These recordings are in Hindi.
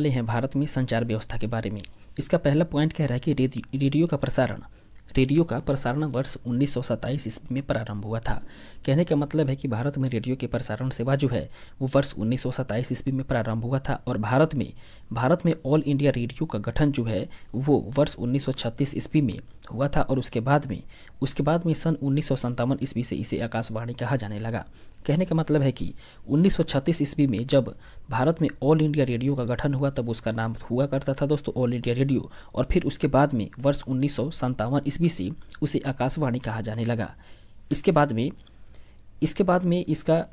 ले हैं भारत में संचार व्यवस्था के बारे में। इसका पहला पॉइंट कह रहा है कि रेडियो का प्रसारण वर्ष 1927 ईस्वी में प्रारंभ हुआ था। कहने का मतलब है कि भारत में रेडियो के प्रसारण सेवा जो है वो वर्ष 1927 ईस्वी में प्रारंभ हुआ था और भारत में ऑल इंडिया रेडियो का गठन जो है वो वर्ष 1936 ईस्वी में हुआ था और उसके बाद में सन 1957 ईस्वी से इसे आकाशवाणी कहा जाने लगा। कहने का मतलब है कि 1936 ईस्वी में जब भारत में ऑल इंडिया रेडियो का गठन हुआ तब उसका नाम हुआ करता था दोस्तों ऑल इंडिया रेडियो, और फिर उसके बाद में वर्ष 1957 ईस्वी से उसे आकाशवाणी कहा जाने लगा। इसके बाद में इसका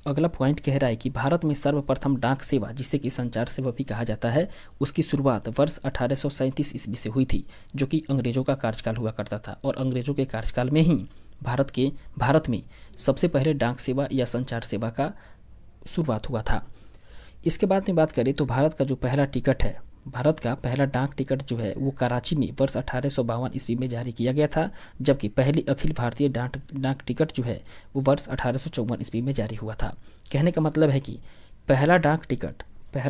अगला पॉइंट कह रहा है कि भारत में सर्वप्रथम डाक सेवा, जिसे कि संचार सेवा भी कहा जाता है, उसकी शुरुआत वर्ष 1837 ईस्वी से हुई थी, जो कि अंग्रेजों का कार्यकाल हुआ करता था और अंग्रेजों के कार्यकाल में ही भारत में सबसे पहले डाक सेवा या संचार सेवा का शुरुआत हुआ था। इसके बाद में बात करें तो भारत का पहला डाक टिकट जो है वो कराची में वर्ष 1852 ईस्वी में जारी किया गया था, जबकि पहली अखिल भारतीय डाक टिकट जो है वो वर्ष 1854 ईस्वी में जारी हुआ था। कहने का मतलब है कि पहला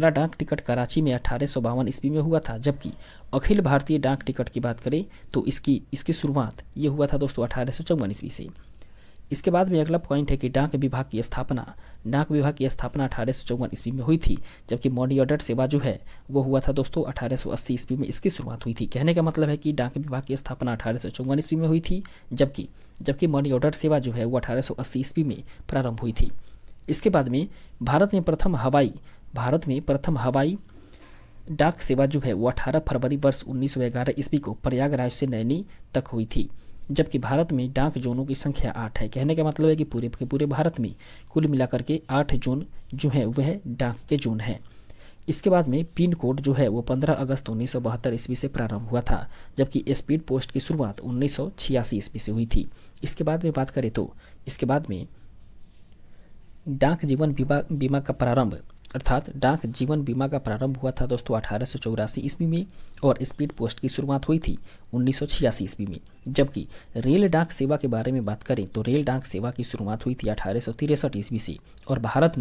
डाक टिकट कराची में 1852 ईस्वी में हुआ था, जबकि अखिल भारतीय डाक टिकट की बात करें तो इसकी शुरुआत ये हुआ था दोस्तों 1854 ईस्वी से। इसके बाद में अगला पॉइंट है कि डाक विभाग की स्थापना 1854 ईस्वी में हुई थी, जबकि मनी ऑर्डर सेवा जो है वो हुआ था दोस्तों 1880 ईस्वी में इसकी शुरुआत हुई थी। कहने का मतलब है कि डाक विभाग की स्थापना 1854 ईस्वी में हुई थी, जबकि मनी ऑर्डर सेवा जो है वो 1880 ईस्वी में प्रारंभ हुई थी। इसके बाद में भारत में प्रथम हवाई डाक सेवा जो है वो 18 फरवरी वर्ष 1911 ईस्वी को प्रयागराज से नैनी तक हुई थी, जबकि भारत में डाक जोनों की संख्या 8 है। कहने का मतलब है कि पूरे भारत में कुल मिलाकर के 8 जोन जो है वह डाक के जोन हैं। इसके बाद में पिन कोड जो है वो 15 अगस्त 1972 ईस्वी से प्रारंभ हुआ था, जबकि स्पीड पोस्ट की शुरुआत 1986 ईस्वी से हुई थी। इसके बाद में बात करें तो इसके बाद में डाक जीवन बीमा का प्रारंभ हुआ था दोस्तों 1884 ईस्वी में और स्पीड पोस्ट की शुरुआत हुई थी 1986 ईस्वी में। जबकि रेल डाक सेवा के बारे में बात करें तो रेल डाक सेवा की शुरुआत हुई थी 1863 ईस्वी से और भारत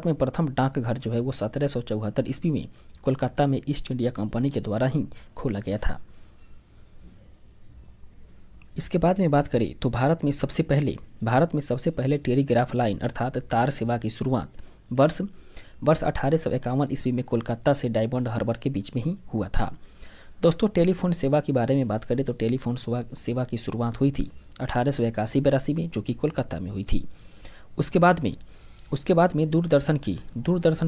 में प्रथम डाकघर जो है वो 1774 ईस्वी में कोलकाता में ईस्ट इंडिया कंपनी के द्वारा ही खोला गया था। इसके बाद में बात करें तो भारत में सबसे पहले टेलीग्राफ लाइन अर्थात तार सेवा की शुरुआत वर्ष 1851 ईस्वी में कोलकाता से डायमंड हार्बर के बीच में ही हुआ था। दोस्तों टेलीफोन सेवा के बारे में बात करें तो टेलीफोन सेवा की शुरुआत हुई थी 1881-82 में, जो कि कोलकाता में हुई थी। उसके बाद में दूरदर्शन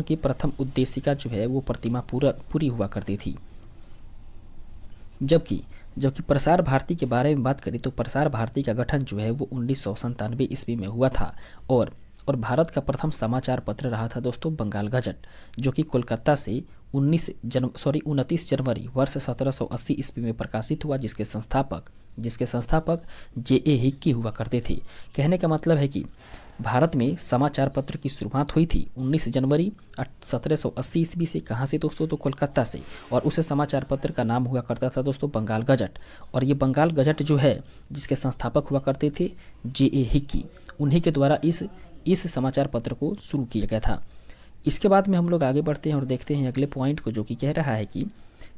की प्रथम उद्देशिका जो है वो प्रतिमा पूरी हुआ करती थी। जबकि प्रसार भारती के बारे में बात करें तो प्रसार भारती का गठन जो है वो 1997 ईस्वी में हुआ था और भारत का प्रथम समाचार पत्र रहा था दोस्तों बंगाल गजट, जो कि कोलकाता से 29 जनवरी वर्ष 1780 ईस्वी में प्रकाशित हुआ, जिसके संस्थापक J.A. हिक्की हुआ करते थे। कहने का मतलब है कि भारत में समाचार पत्र की शुरुआत हुई थी 19 जनवरी 1780 ईस्वी से। कहाँ से दोस्तों? तो कोलकाता से, और उस समाचार पत्र का नाम हुआ करता था दोस्तों बंगाल गजट। और ये बंगाल गजट जो है जिसके संस्थापक हुआ करते थे J.A. हिक्की, उन्हीं के द्वारा इस समाचार पत्र को शुरू किया गया था। इसके बाद में हम लोग आगे बढ़ते हैं और देखते हैं अगले पॉइंट को, जो कि कह रहा है कि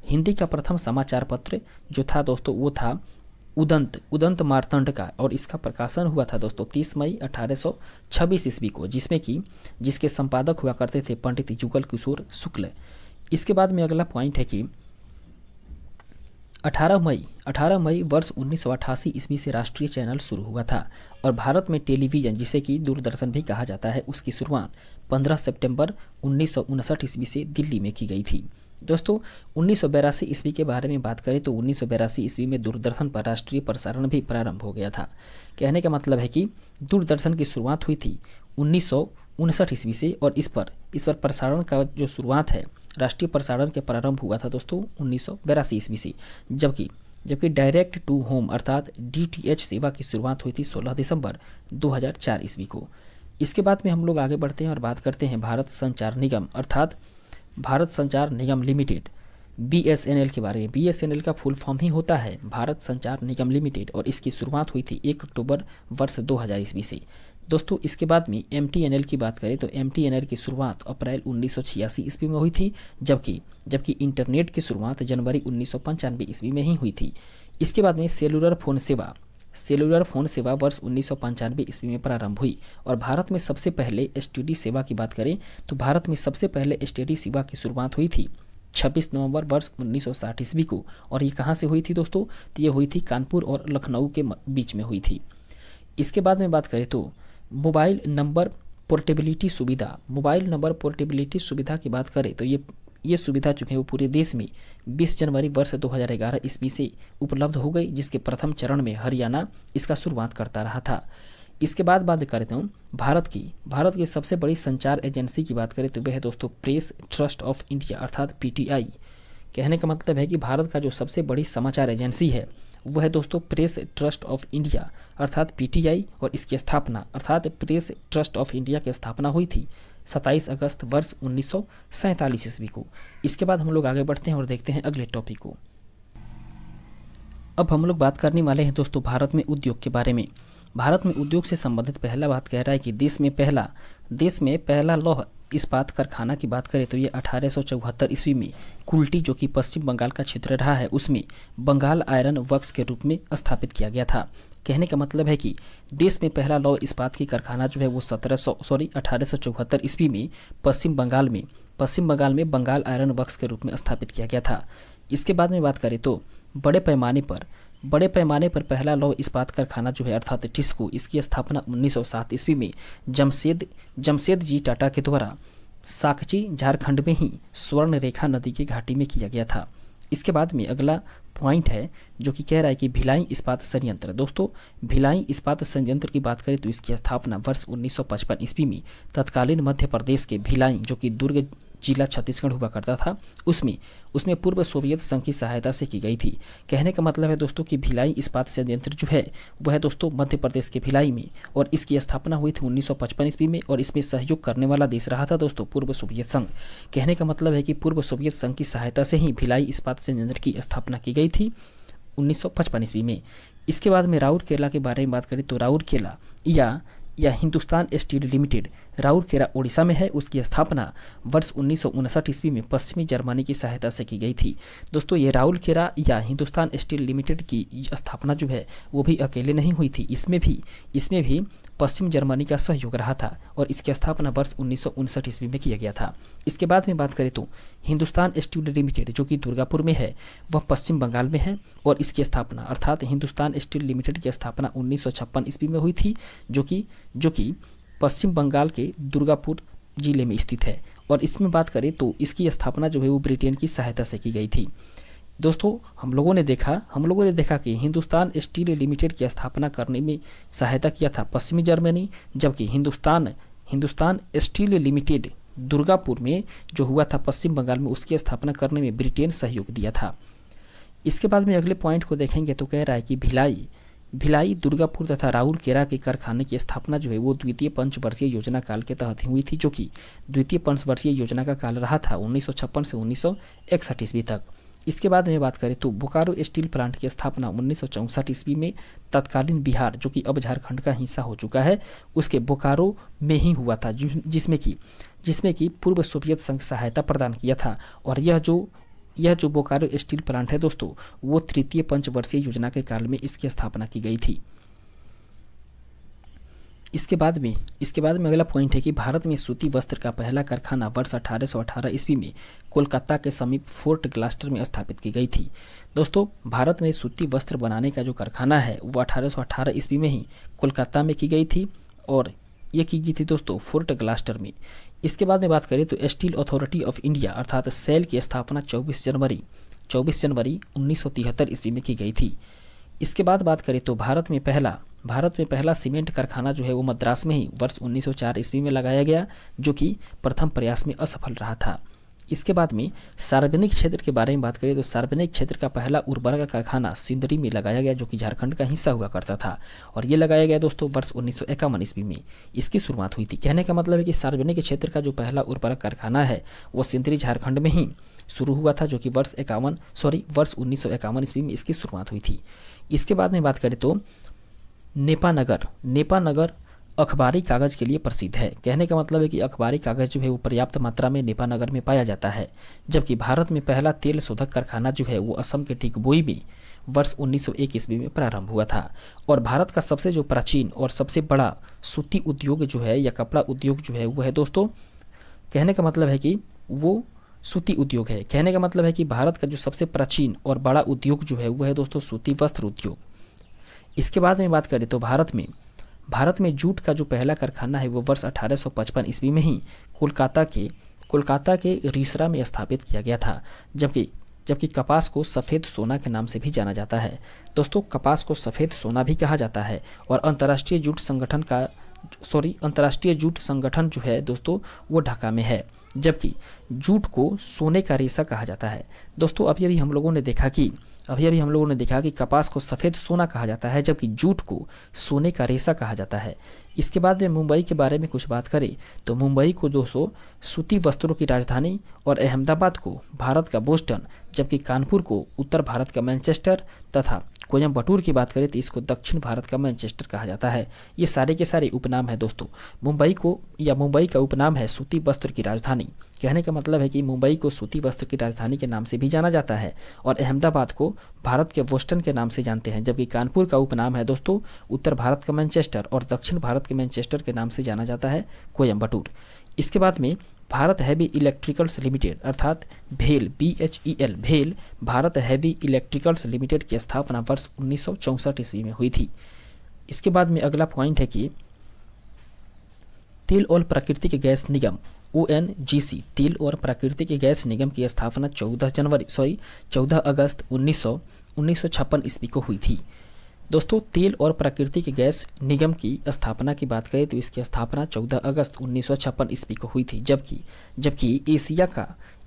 हिंदी का प्रथम समाचार पत्र जो था दोस्तों वो था उदंत मार्तंड का, और इसका प्रकाशन हुआ था दोस्तों 30 मई 1826 ईस्वी को, जिसके संपादक हुआ करते थे पंडित युगल किशोर शुक्ल। इसके बाद में अगला पॉइंट है कि 18 मई वर्ष 1988 ईस्वी से राष्ट्रीय चैनल शुरू हुआ था और भारत में टेलीविज़न, जिसे कि दूरदर्शन भी कहा जाता है, उसकी शुरुआत 15 सितंबर 1959 ईस्वी से दिल्ली में की गई थी। दोस्तों 1982 ईस्वी के बारे में बात करें तो 1982 ईस्वी में दूरदर्शन पर राष्ट्रीय प्रसारण भी प्रारंभ हो गया था। कहने का मतलब है कि दूरदर्शन की शुरुआत हुई थी 1959 ईस्वी से और इस पर प्रसारण का जो शुरुआत है राष्ट्रीय प्रसारण के प्रारंभ हुआ था दोस्तों 1982 ईस्वी से, जबकि डायरेक्ट टू होम अर्थात DTH सेवा की शुरुआत हुई थी 16 दिसंबर 2004 ईस्वी को। इसके बाद में हम लोग आगे बढ़ते हैं और बात करते हैं भारत संचार निगम अर्थात भारत संचार निगम लिमिटेड BSNL के बारे में। BSNL का फुल फॉर्म ही होता है भारत संचार निगम लिमिटेड और इसकी शुरुआत हुई थी 1 अक्टूबर वर्ष 2000 ईस्वी से, दोस्तों इसके बाद में MTNL की बात करें तो MTNL की शुरुआत अप्रैल 1986 ईस्वी में हुई थी, जबकि जबकि इंटरनेट की शुरुआत जनवरी 1995 ईस्वी में ही हुई थी। इसके बाद में सेलुलर फ़ोन सेवा वर्ष 1995 ईस्वी में प्रारंभ हुई और भारत में सबसे पहले STD सेवा की बात करें तो भारत में सबसे पहले STD सेवा की शुरुआत हुई थी 26 नवंबर वर्ष 1960 ईस्वी को। और ये कहाँ से हुई थी दोस्तों? तो ये हुई थी कानपुर और लखनऊ के बीच में हुई थी। इसके बाद में बात करें तो मोबाइल नंबर पोर्टेबिलिटी सुविधा की बात करें तो ये सुविधा जो है वो पूरे देश में 20 जनवरी वर्ष 2011 ईस्वी से उपलब्ध हो गई, जिसके प्रथम चरण में हरियाणा इसका शुरुआत करता रहा था। इसके बाद बात करते हूँ भारत की सबसे बड़ी संचार एजेंसी की बात करें तो वह है दोस्तों प्रेस ट्रस्ट ऑफ इंडिया अर्थात PTI। कहने का मतलब है कि भारत का जो सबसे बड़ी समाचार एजेंसी है वह है दोस्तों प्रेस ट्रस्ट ऑफ इंडिया अर्थात PTI, और इसकी स्थापना अर्थात प्रेस ट्रस्ट ऑफ इंडिया की स्थापना हुई थी 27 अगस्त वर्ष 1947 ईस्वी को। इसके बाद हम लोग आगे बढ़ते हैं और देखते हैं अगले टॉपिक को। अब हम लोग बात करने वाले हैं दोस्तों भारत में उद्योग के बारे में। भारत में उद्योग से संबंधित पहला बात कह रहा है कि देश में पहला लौह इस्पात कारखाना की बात करें तो ये 1874 ईस्वी में कुल्टी, जो कि पश्चिम बंगाल का क्षेत्र रहा है, उसमें बंगाल आयरन वर्क्स के रूप में स्थापित किया गया था। कहने का मतलब है कि देश में पहला लौह इस्पात की कारखाना जो है वो 1874 ईस्वी में पश्चिम बंगाल में बंगाल आयरन वर्क्स के रूप में स्थापित किया गया था। इसके बाद में बात करें तो बड़े पैमाने पर पहला लौह इस्पात कारखाना जो है अर्थात टिस्को, इसकी स्थापना 1907 ईस्वी में जमशेदजी टाटा के द्वारा साकची झारखंड में ही स्वर्ण रेखा नदी की घाटी में किया गया था। इसके बाद में अगला पॉइंट है जो कि कह रहा है कि भिलाई इस्पात संयंत्र। दोस्तों भिलाई इस्पात संयंत्र की बात करें तो इसकी स्थापना वर्ष 1955 ईस्वी में तत्कालीन मध्य प्रदेश के भिलाई, जो कि दुर्ग जिला छत्तीसगढ़ हुआ करता था, उसमें पूर्व सोवियत संघ की सहायता से की गई थी। कहने का मतलब है दोस्तों कि भिलाई इस्पात संयंत्र जो है वह है दोस्तों मध्य प्रदेश के भिलाई में, और इसकी स्थापना हुई थी 1955 ईस्वी में, और इसमें सहयोग करने वाला देश रहा था दोस्तों पूर्व सोवियत संघ। कहने का मतलब है कि पूर्व सोवियत संघ की सहायता से ही भिलाई इस्पात संयंत्र की स्थापना की गई थी 1955 ईस्वी में। इसके बाद में राउरकेला के बारे में बात करें तो राउरकेला या हिंदुस्तान स्टील लिमिटेड राउरकेला ओडिशा में है, उसकी स्थापना वर्ष 1959 ईस्वी में पश्चिमी जर्मनी की सहायता से की गई थी। दोस्तों ये राउरकेला या हिंदुस्तान स्टील लिमिटेड की स्थापना जो है वो भी अकेले नहीं हुई थी, इसमें भी पश्चिम जर्मनी का सहयोग रहा था, और इसकी स्थापना वर्ष 1959 ईस्वी में किया गया था। इसके बाद में बात करें तो हिंदुस्तान स्टील लिमिटेड जो कि दुर्गापुर में है वह पश्चिम बंगाल में है, और इसकी स्थापना अर्थात हिंदुस्तान स्टील लिमिटेड की स्थापना 1956 ईस्वी में हुई थी, जो कि पश्चिम बंगाल के दुर्गापुर जिले में स्थित है। और इसमें बात करें तो इसकी स्थापना जो है वो ब्रिटेन की सहायता से की गई थी। दोस्तों हम लोगों ने देखा कि हिंदुस्तान स्टील लिमिटेड की स्थापना करने में सहायता किया था पश्चिमी जर्मनी, जबकि हिंदुस्तान स्टील लिमिटेड दुर्गापुर में जो हुआ था पश्चिम बंगाल में, उसकी स्थापना करने में ब्रिटेन सहयोग दिया था। इसके बाद में अगले पॉइंट को देखेंगे तो कह रहा है कि भिलाई दुर्गापुर तथा राउरकेला के कारखाने की स्थापना जो है वो द्वितीय पंचवर्षीय योजना काल के तहत हुई थी, जो कि द्वितीय पंचवर्षीय योजना का काल रहा था 1956 से 1961 ईस्वी तक। इसके बाद में बात करें तो बोकारो स्टील प्लांट की स्थापना 1964 ईस्वी में तत्कालीन बिहार, जो कि अब झारखंड का हिस्सा हो चुका है, उसके बोकारो में ही हुआ था, जिसमें कि पूर्व सोवियत संघ सहायता प्रदान किया था। और यह जो बोकारो स्टील प्लांट है दोस्तों वो तृतीय पंचवर्षीय योजना के काल में इसकी स्थापना की गई थी। इसके बाद में अगला पॉइंट है कि भारत में सूती वस्त्र का पहला कारखाना वर्ष 1818 ईस्वी में कोलकाता के समीप फोर्ट ग्लास्टर में स्थापित की गई थी। दोस्तों भारत में सूती वस्त्र बनाने का जो कारखाना है वो 1818 ईस्वी में ही कोलकाता में की गई थी, और ये की गई थी दोस्तों फोर्ट ग्लास्टर में। इसके बाद में बात करें तो स्टील अथॉरिटी ऑफ इंडिया अर्थात सेल की स्थापना 24 जनवरी 1973 ईस्वी में की गई थी। इसके बाद बात करें तो भारत में पहला सीमेंट कारखाना जो है वो मद्रास में ही वर्ष 1904 ईस्वी में लगाया गया, जो कि प्रथम प्रयास में असफल रहा था। इसके बाद में सार्वजनिक क्षेत्र के बारे में बात करें तो सार्वजनिक क्षेत्र का पहला उर्वरक कारखाना सिंदरी में लगाया गया, जो कि झारखंड का हिस्सा हुआ करता था, और ये लगाया गया दोस्तों वर्ष 1951 ईस्वी में इसकी शुरुआत हुई थी। कहने का मतलब है कि सार्वजनिक क्षेत्र का जो पहला उर्वरक कारखाना है वो सिंदरी झारखंड में ही शुरू हुआ था, जो कि वर्ष 1951 ईस्वी में इसकी शुरुआत हुई थी। इसके बाद में बात करें तो नेपानगर अखबारी कागज़ के लिए प्रसिद्ध है। कहने का मतलब है कि अखबारी कागज़ जो है वो पर्याप्त मात्रा में नेपानगर में पाया जाता है। जबकि भारत में पहला तेल शोधक कारखाना जो है वो असम के डिगबोई में वर्ष 1901 ईस्वी में प्रारंभ हुआ था। और भारत का सबसे जो प्राचीन और सबसे बड़ा सूती उद्योग जो है या कपड़ा उद्योग जो है वो है दोस्तों, कहने का मतलब है कि वो सूती उद्योग है। कहने का मतलब है कि भारत का जो सबसे प्राचीन और बड़ा उद्योग जो है वो है दोस्तों सूती वस्त्र उद्योग। इसके बाद में बात करें तो भारत में जूट का जो पहला कारखाना है वो वर्ष 1855 ईस्वी में ही कोलकाता के रिसरा में स्थापित किया गया था। जबकि कपास को सफ़ेद सोना के नाम से भी जाना जाता है। दोस्तों कपास को सफ़ेद सोना भी कहा जाता है। और अंतर्राष्ट्रीय जूट संगठन जो है दोस्तों वो ढाका में है। जबकि जूट को सोने का रेशा कहा जाता है। दोस्तों अभी हम लोगों ने देखा कि कपास को सफ़ेद सोना कहा जाता है, जबकि जूट को सोने का रेशा कहा जाता है। इसके बाद में मुंबई के बारे में कुछ बात करें तो मुंबई को दोस्तों सूती वस्त्रों की राजधानी और अहमदाबाद को भारत का बोस्टन, जबकि कानपुर को उत्तर भारत का मैनचेस्टर तथा कोयम्बटूर की बात करें तो इसको दक्षिण भारत का मैनचेस्टर कहा जाता है। ये सारे के सारे उपनाम है दोस्तों। मुंबई का उपनाम है सूती वस्त्र की राजधानी। कहने का मतलब है कि मुंबई को सूती वस्त्र की राजधानी के नाम से भी जाना जाता है और अहमदाबाद को भारत के बोस्टन के नाम से जानते हैं। जबकि कानपुर का उपनाम है दोस्तों उत्तर भारत का मैनचेस्टर और दक्षिण भारत के मैनचेस्टर के नाम से जाना जाता है कोयम्बटूर। इसके बाद में भारत हैवी इलेक्ट्रिकल्स लिमिटेड अर्थात भेल BHEL भेल भारत हैवी इलेक्ट्रिकल्स लिमिटेड की स्थापना वर्ष 1964 ईस्वी में हुई थी। इसके बाद में अगला पॉइंट है कि तेल और प्राकृतिक गैस निगम ONGC तेल और प्राकृतिक गैस निगम की स्थापना 14 अगस्त 1956 ईस्वी को हुई थी। दोस्तों तेल और प्राकृतिक गैस निगम की स्थापना की बात करें तो इसकी स्थापना 14 अगस्त 1956 ईस्वी को हुई थी। जबकि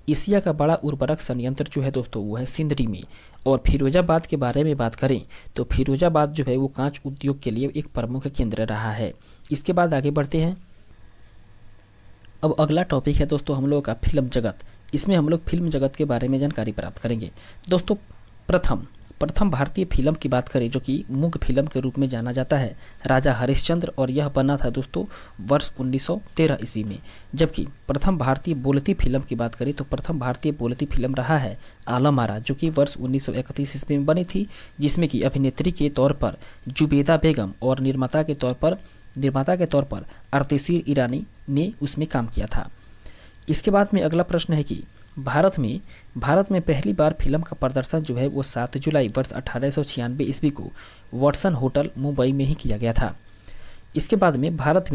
एशिया का बड़ा उर्वरक संयंत्र जो है दोस्तों वो है सिंदरी में। और फिरोजाबाद के बारे में बात करें तो फिरोजाबाद जो है वो कांच उद्योग के लिए एक प्रमुख केंद्र रहा है। इसके बाद आगे बढ़ते हैं। अब अगला टॉपिक है दोस्तों हम लोगों का फिल्म जगत। इसमें हम लोग फिल्म जगत के बारे में जानकारी प्राप्त करेंगे। दोस्तों प्रथम भारतीय फिल्म की बात करें जो कि मूक फिल्म के रूप में जाना जाता है राजा हरिश्चंद्र, और यह बना था दोस्तों वर्ष 1913 ईस्वी में। जबकि प्रथम भारतीय बोलती फिल्म की बात करें तो प्रथम भारतीय बोलती फिल्म रहा है आलम आरा, जो कि वर्ष 1931 ईस्वी में बनी थी, जिसमें कि अभिनेत्री के तौर पर जुबेदा बेगम और निर्माता के तौर पर आर्तिशीर ईरानी ने उसमें काम किया था। इसके बाद में अगला प्रश्न है कि भारत में पहली बार फिल्म का प्रदर्शन जो है वो 7 जुलाई वर्ष 1896 ईस्वी को वाटसन होटल मुंबई में ही किया गया था। इसके बाद में भारत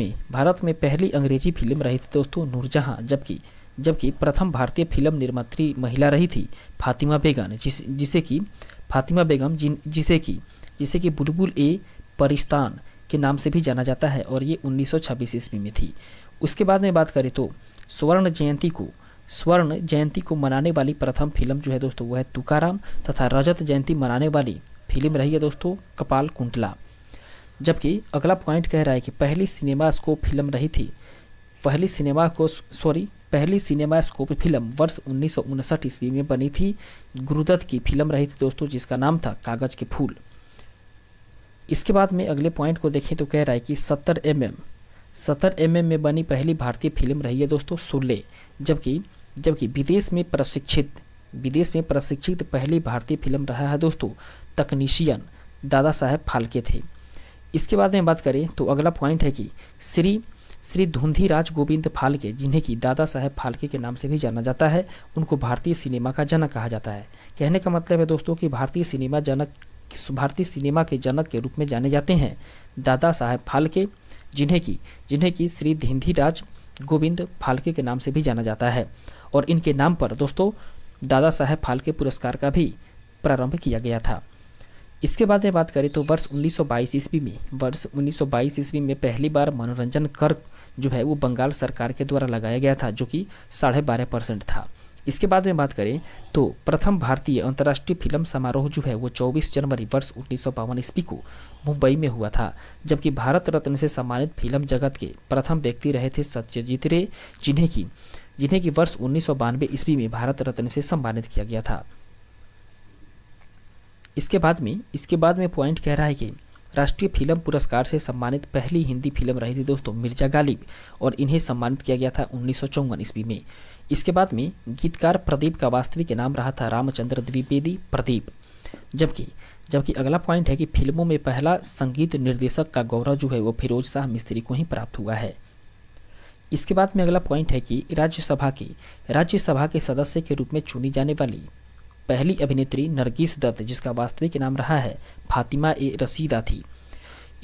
में पहली अंग्रेजी फिल्म रही थी दोस्तों नूरजहां, जबकि प्रथम भारतीय फिल्म निर्मात्री महिला रही थी फातिमा बेगम जिसे कि बुलबुल ए परिस्तान के नाम से भी जाना जाता है, और ये 1926 ईस्वी में थी। उसके बाद में बात करें तो स्वर्ण जयंती को मनाने वाली प्रथम फिल्म जो है दोस्तों वो है तुकाराम, तथा रजत जयंती मनाने वाली फिल्म रही है दोस्तों कपाल कुंतला। जबकि अगला पॉइंट कह रहा है कि पहली सिनेमास्कोप फिल्म वर्ष 1959 ईस्वी में बनी थी। गुरुदत्त की फिल्म रही थी दोस्तों जिसका नाम था कागज के फूल। इसके बाद में अगले पॉइंट को देखें तो कह रहा है कि 70 mm में बनी पहली भारतीय फिल्म रही है दोस्तों शोले, जबकि विदेश में प्रशिक्षित पहली भारतीय फिल्म रहा है दोस्तों तकनीशियन दादा साहेब फाल्के थे। इसके बाद में बात करें तो अगला पॉइंट है कि श्री धुंधीराज गोविंद फाल्के, जिन्हें कि दादा साहेब फाल्के के नाम से भी जाना जाता है, उनको भारतीय सिनेमा का जनक कहा जाता है। कहने का मतलब है दोस्तों कि भारतीय सिनेमा के जनक के रूप में जाने जाते हैं दादा साहेब फाल्के, जिन्हें कि श्री धुंधीराज गोविंद फाल्के के नाम से भी जाना जाता है, और इनके नाम पर दोस्तों दादा साहेब फाल्के पुरस्कार का भी प्रारंभ किया गया था। इसके बाद में बात करें तो वर्ष 1922 ईस्वी में पहली बार मनोरंजन कर जो है वो बंगाल सरकार के द्वारा लगाया गया था, जो कि 12.5% था। इसके बाद में बात करें तो प्रथम भारतीय अंतर्राष्ट्रीय फिल्म समारोह जो है वो 24 जनवरी वर्ष 1952 ईस्वी को मुंबई में हुआ था। जबकि भारत रत्न से सम्मानित फिल्म जगत के प्रथम व्यक्ति रहे थे सत्यजीत रे, जिन्हें कि वर्ष 1992 ईस्वी में भारत रत्न से सम्मानित किया गया था। इसके बाद में पॉइंट कह रहा है कि राष्ट्रीय फिल्म पुरस्कार से सम्मानित पहली हिंदी फिल्म रही थी दोस्तों मिर्जा गालिब, और इन्हें सम्मानित किया गया था 1954 ईस्वी में। इसके बाद में गीतकार प्रदीप का वास्तविक नाम रहा था रामचंद्र द्विवेदी प्रदीप। जबकि जबकि अगला पॉइंट है कि फिल्मों में पहला संगीत निर्देशक का गौरव जो है वो फिरोज शाह मिस्त्री को ही प्राप्त हुआ है। इसके बाद में अगला पॉइंट है कि राज्यसभा के सदस्य के रूप में चुनी जाने वाली पहली अभिनेत्री नरगिस दत्त, जिसका वास्तविक नाम रहा है फातिमा ए रशीदा थी।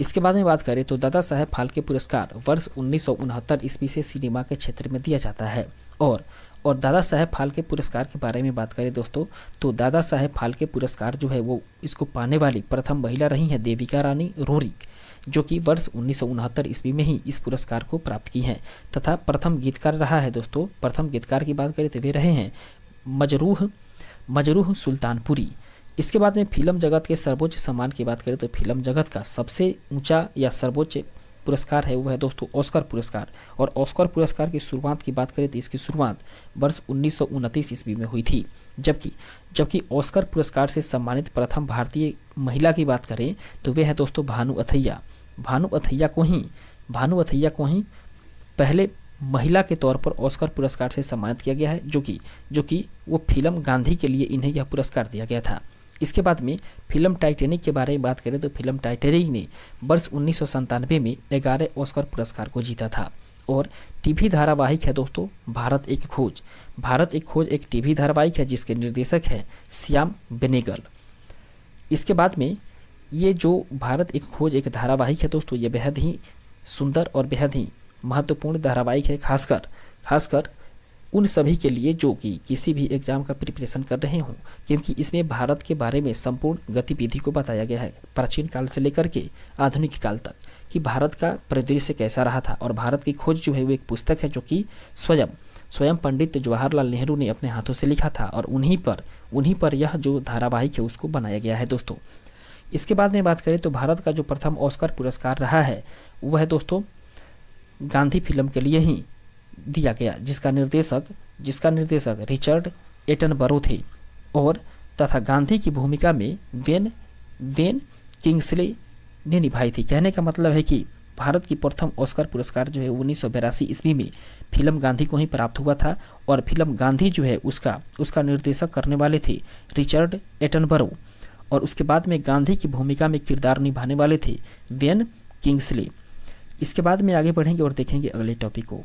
इसके बाद में बात करें तो दादा साहेब फाल्के पुरस्कार वर्ष 1969 ईस्वी से सिनेमा के क्षेत्र में दिया जाता है। और दादा साहेब फाल्के पुरस्कार के बारे में बात करें दोस्तों, तो दादा साहेब फाल्के पुरस्कार जो है वो इसको पाने वाली प्रथम महिला रही हैं देविका रानी रोरिक, जो कि वर्ष 1969 ईस्वी में ही इस पुरस्कार को प्राप्त की हैं। तथा प्रथम गीतकार रहा है दोस्तों, प्रथम गीतकार की बात करें तो वे रहे हैं मजरूह सुल्तानपुरी। इसके बाद में फिल्म जगत के सर्वोच्च सम्मान की बात करें तो फिल्म जगत का सबसे ऊंचा या सर्वोच्च पुरस्कार है वो है दोस्तों ऑस्कर पुरस्कार। और ऑस्कर पुरस्कार की शुरुआत की बात करें तो इसकी शुरुआत वर्ष 1929 ईस्वी में हुई थी। जबकि ऑस्कर पुरस्कार से सम्मानित प्रथम भारतीय महिला की बात करें तो वे है दोस्तों भानु अथैया। भानु अथैया को ही पहले महिला के तौर पर ऑस्कर पुरस्कार से सम्मानित किया गया है, जो कि वो फिल्म गांधी के लिए इन्हें यह पुरस्कार दिया गया था। इसके बाद में फिल्म टाइटैनिक के बारे में बात करें तो फिल्म टाइटैनिक ने वर्ष 1997 में 11 ऑस्कर पुरस्कार को जीता था। और टीवी धारावाहिक है दोस्तों भारत एक खोज एक टीवी धारावाहिक है जिसके निर्देशक है श्याम बेनेगल। इसके बाद में ये जो भारत एक खोज एक धारावाहिक है दोस्तों, ये बेहद ही सुंदर और बेहद ही महत्वपूर्ण धारावाहिक है, खासकर उन सभी के लिए जो कि किसी भी एग्जाम का प्रिपरेशन कर रहे हों, क्योंकि इसमें भारत के बारे में संपूर्ण गतिविधि को बताया गया है, प्राचीन काल से लेकर के आधुनिक काल तक, कि भारत का परिदृश्य कैसा रहा था। और भारत की खोज जो है वो एक पुस्तक है जो कि स्वयं पंडित जवाहरलाल नेहरू ने अपने हाथों से लिखा था, और उन्हीं पर यह जो धारावाहिक है उसको बनाया गया है दोस्तों। इसके बाद में बात करें तो भारत का जो प्रथम ऑस्कर पुरस्कार रहा है वह है दोस्तों गांधी फिल्म के लिए ही दिया गया, जिसका निर्देशक रिचर्ड एटनबरो थे। और तथा गांधी की भूमिका में वेन किंग्सले ने निभाई थी। कहने का मतलब है कि भारत की प्रथम ऑस्कर पुरस्कार जो है 1982 ईस्वी में फिल्म गांधी को ही प्राप्त हुआ था। और फिल्म गांधी जो है उसका निर्देशक करने वाले थे रिचर्ड एटनबरो। और उसके बाद में गांधी की भूमिका में किरदार निभाने वाले थे वेन किंग्सले। इसके बाद में आगे बढ़ेंगे और देखेंगे अगले टॉपिक को।